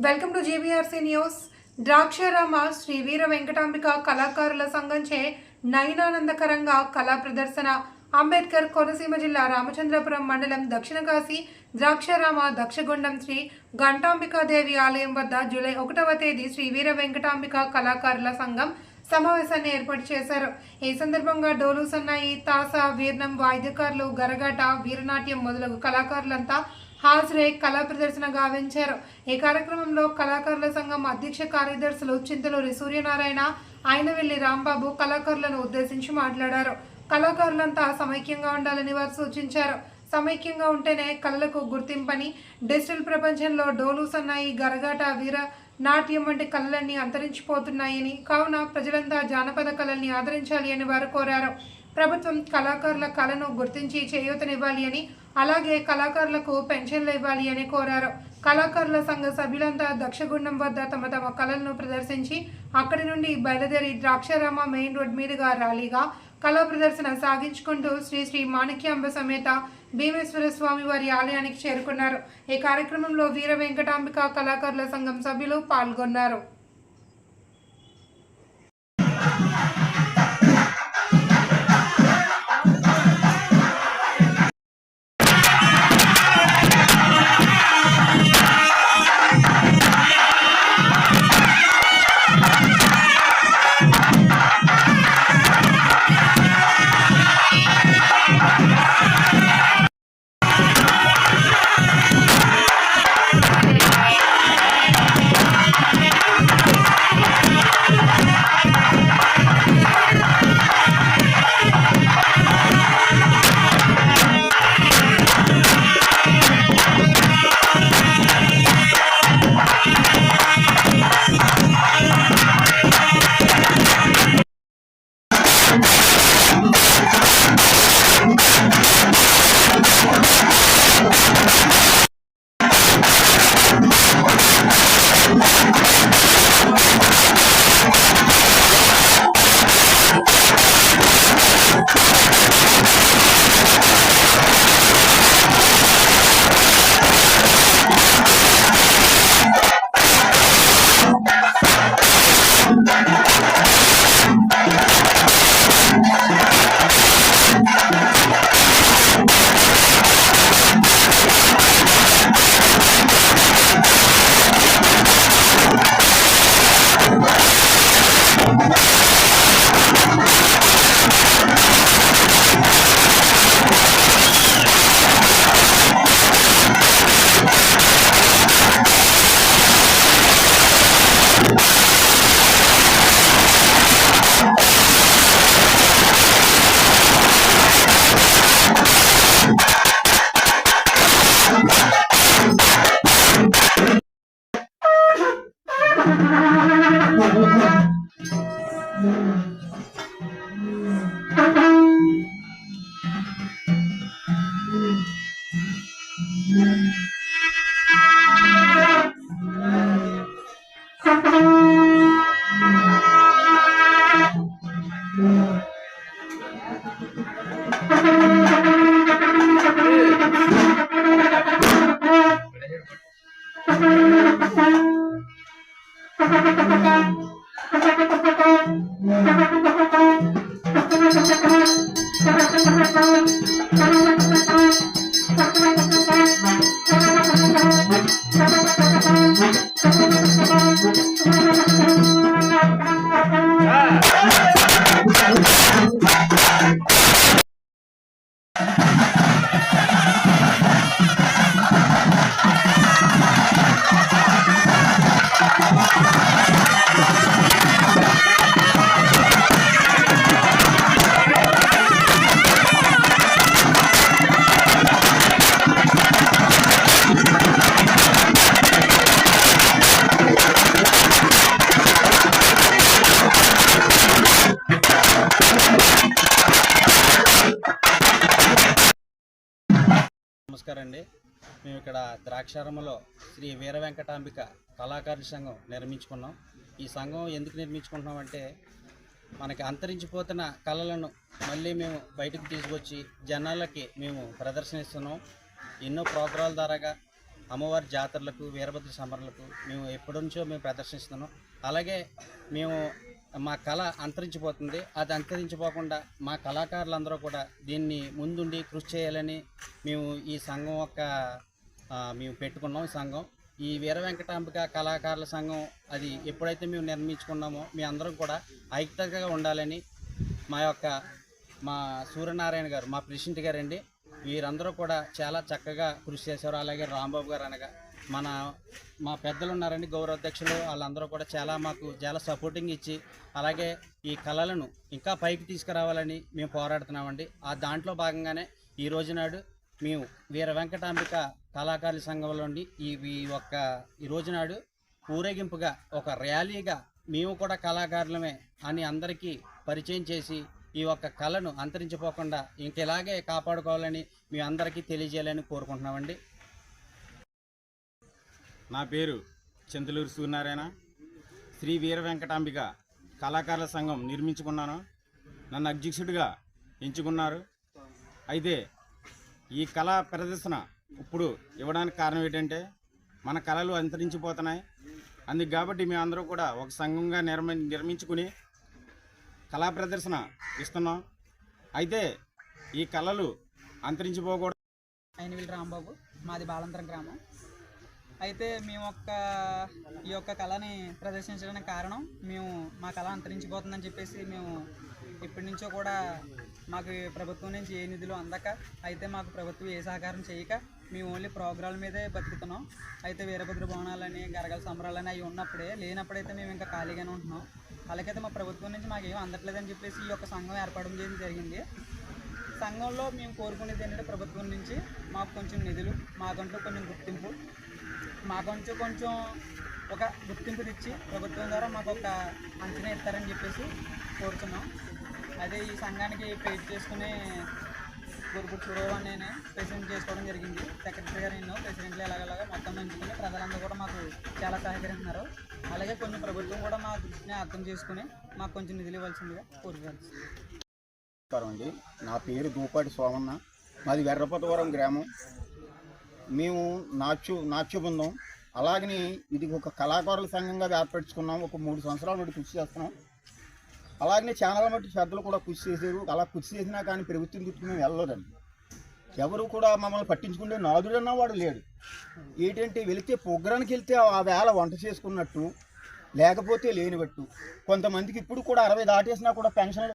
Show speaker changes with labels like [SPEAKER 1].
[SPEAKER 1] Welcome to GBRC news. Draksharama Shri Veera Venkatambika కళాకారుల సంఘంచే నయనానందకరంగా కళా ప్రదర్శన. అంబేద్కర్ కోనసీమ జిల్లా రామచంద్రపురం మండలం దక్షిణ కాశీ ద్రాక్షారామ దక్షగుండం శ్రీ ఘంటాంబికాదేవి ఆలయం వద్ద జూలై 1వ తేదీ శ్రీ వీర వెంకటాంబిక కళాకారుల సంఘం సమావేశాన్ని ఏర్పాటు చేశారు. ఈ సందర్భంగా డోలు, సన్నాయి, తాస, వీర్ణం వాయిద్యకారులు, గరగాట, వీరనాట్యం మొదలగు కళాకారులంతా హాజరై కళా ప్రదర్శన గావించారు. ఈ కార్యక్రమంలో కళాకారుల సంఘం అధ్యక్ష కార్యదర్శులు చింతలూరి సూర్యనారాయణ, ఆయనవెల్లి రాంబాబు కళాకారులను ఉద్దేశించి మాట్లాడారు. కళాకారులంతా సమైక్యంగా ఉండాలని వారు సూచించారు. సమైక్యంగా ఉంటేనే కళలకు గుర్తింపని, డిజిటల్ ప్రపంచంలో డోలు, సన్నాయి, గరగాట, వీర నాట్యం వంటి కళలన్నీ అంతరించిపోతున్నాయని, కావున ప్రజలంతా జానపద కళల్ని ఆదరించాలి అని వారు కోరారు. ప్రభుత్వం కళాకారుల కళను గుర్తించి చేయూతనివ్వాలి అని, అలాగే కళాకారులకు పెన్షన్లు ఇవ్వాలి అని కోరారు. కళాకారుల సంఘ సభ్యులంతా దక్షగుండం వద్ద తమ తమ కళలను ప్రదర్శించి అక్కడి నుండి బయలుదేరి ద్రాక్షారామ మెయిన్ రోడ్ మీదుగా ర్యాలీగా కళా ప్రదర్శన సాగించుకుంటూ శ్రీ శ్రీ మాణిక్యాంబ సమేత భీమేశ్వర స్వామి వారి ఆలయానికి చేరుకున్నారు. ఈ కార్యక్రమంలో వీర వెంకటాంబిక కళాకారుల సంఘం సభ్యులు పాల్గొన్నారు.
[SPEAKER 2] నమస్కారం అండి. మేము ఇక్కడ ద్రాక్షారామలో శ్రీ వీర వెంకటాంబిక కళాకారుల సంఘం నిర్మించుకున్నాం. ఈ సంఘం ఎందుకు నిర్మించుకుంటున్నామంటే మనకి అంతరించిపోతున్న కళలను మళ్ళీ మేము బయటకు తీసుకొచ్చి జనాలకి మేము ప్రదర్శనిస్తున్నాం. ఎన్నో ప్రోగ్రాల ద్వారాగా అమ్మవారి జాతరలకు వీరభద్ర సమరలకు మేము ఎప్పటి నుంచో మేము ప్రదర్శిస్తున్నాం. అలాగే మేము మా కళ అంతరించిపోతుంది. అది అంతరించిపోకుండా మా కళాకారులందరూ కూడా దీన్ని ముందుండి కృషి చేయాలని మేము ఈ సంఘం మేము పెట్టుకున్నాం. ఈ సంఘం ఈ వీర వెంకటాంబిక కళాకారుల సంఘం అది ఎప్పుడైతే మేము నిర్మించుకున్నామో మీ అందరం కూడా ఐక్యతగా ఉండాలని మా సూర్యనారాయణ గారు మా ప్రెసిడెంట్ గారండి, వీరందరూ కూడా చాలా చక్కగా కృషి చేశారు. అలాగే రాంబాబు గారు అనగా మా పెద్దలు ఉన్నారండి, గౌరవాధ్యక్షులు, వాళ్ళందరూ కూడా మాకు చాలా సపోర్టింగ్ ఇచ్చి అలాగే ఈ కళలను ఇంకా పైకి తీసుకురావాలని మేము పోరాడుతున్నామండి. దాంట్లో భాగంగానే ఈ రోజు నాడు మేము వీర వెంకటాంబిక కళాకారుల సంఘంలో ఉండి ఈ రోజు నాడు ఊరేగింపుగా ఒక ర్యాలీగా మేము కూడా కళాకారులమే అని అందరికీ పరిచయం చేసి ఈ కళను అంతరించిపోకుండా ఇంకెలాగే కాపాడుకోవాలని మీ అందరికీ తెలియజేయాలని కోరుకుంటున్నామండి.
[SPEAKER 3] నా పేరు చింతలూరు సూర్యనారాయణ. శ్రీ వీర వెంకటాంబిక కళాకారుల సంఘం నిర్మించుకున్నాను. నన్ను అధ్యక్షుడిగా ఎంచుకున్నారు. అయితే ఈ కళా ప్రదర్శన ఇప్పుడు ఇవ్వడానికి కారణం ఏంటంటే మన కళలు అంతరించిపోతున్నాయి. అందుకు కాబట్టి మేమందరూ కూడా ఒక సంఘంగా నిర్మించుకుని కళా ప్రదర్శన ఇస్తున్నాం. అయితే ఈ కళలు అంతరించిపోకూడదు.
[SPEAKER 4] అయినవిల్ రాంబాబు, మాది బాలంతరం గ్రామం. అయితే మేము ఈ కళని ప్రదర్శించడానికి కారణం మా కళ అంతరించిపోతుందని చెప్పేసి మేము ఇప్పటి నుంచో కూడా మాకు ప్రభుత్వం నుంచి ఏ నిధులు అందక, అయితే మాకు ప్రభుత్వం ఏ సహకారం చేయక మేము ఓన్లీ ప్రోగ్రాల మీదే బతుకుతున్నాం. అయితే వీరభద్ర భవనాలని గరగల సంబరాలని అవి లేనప్పుడైతే మేము ఇంకా ఖాళీగానే ఉంటున్నాం. అలాగైతే మా ప్రభుత్వం నుంచి మాకు ఏం అందట్లేదని చెప్పేసి ఈ సంఘం ఏర్పడడం జరిగింది. సంఘంలో మేము కోరుకునేది ఏంటంటే ప్రభుత్వం నుంచి మాకు కొంచెం నిధులు, మాకంటూ కొంచెం గుర్తింపు, మాకంటూ కొంచెం ఒక గుర్తింపు తెచ్చి ప్రభుత్వం ద్వారా మాకు ఒక అంచనా ఇస్తారని చెప్పేసి కోరుతున్నాం. అదే ఈ సంఘానికి పేజ్ చేసుకుని గురుగుడు సురవ్ నేను ప్రెసిడెంట్ చేసుకోవడం జరిగింది. సెక్రటరీ గారు నేను ప్రెసిడెంట్లు ఎలాగలాగా మొత్తం ఎంచుకుని ప్రజలందరూ కూడా మాకు చాలా సహకరిస్తున్నారు. అలాగే కొన్ని ప్రభుత్వం కూడా మా దృష్టిని అర్థం చేసుకుని మాకు కొంచెం నిధులు ఇవ్వాల్సిందిగా కోరుకోవచ్చు.
[SPEAKER 5] అండి, నా పేరు దూపాటి సోమన్న, మాది వెర్రపతవరం గ్రామం. మేము నాట్య బృందం, అలాగని ఇది ఒక కళాకారుల సంఘంగా ఏర్పరచుకున్నాం. ఒక 3 సంవత్సరాల నుండి కృషి చేస్తున్నాం. అలాగనే ఛానల్ మట్టి పెద్దలు కూడా కృషి చేశారు. అలా కృషి చేసినా కానీ ప్రభుత్వం చుట్టూ వెళ్ళలేదండి. ఎవరు కూడా మమ్మల్ని పట్టించుకుంటే నాదుడన్నా వాడు లేడు. ఏంటంటే వెళితే ప్రోగ్రానికి వెళ్తే ఆ వేళ వంట చేసుకున్నట్టు, లేకపోతే లేనిబట్టు. కొంతమందికి ఇప్పుడు కూడా 60 దాటేసినా కూడా పెన్షన్లు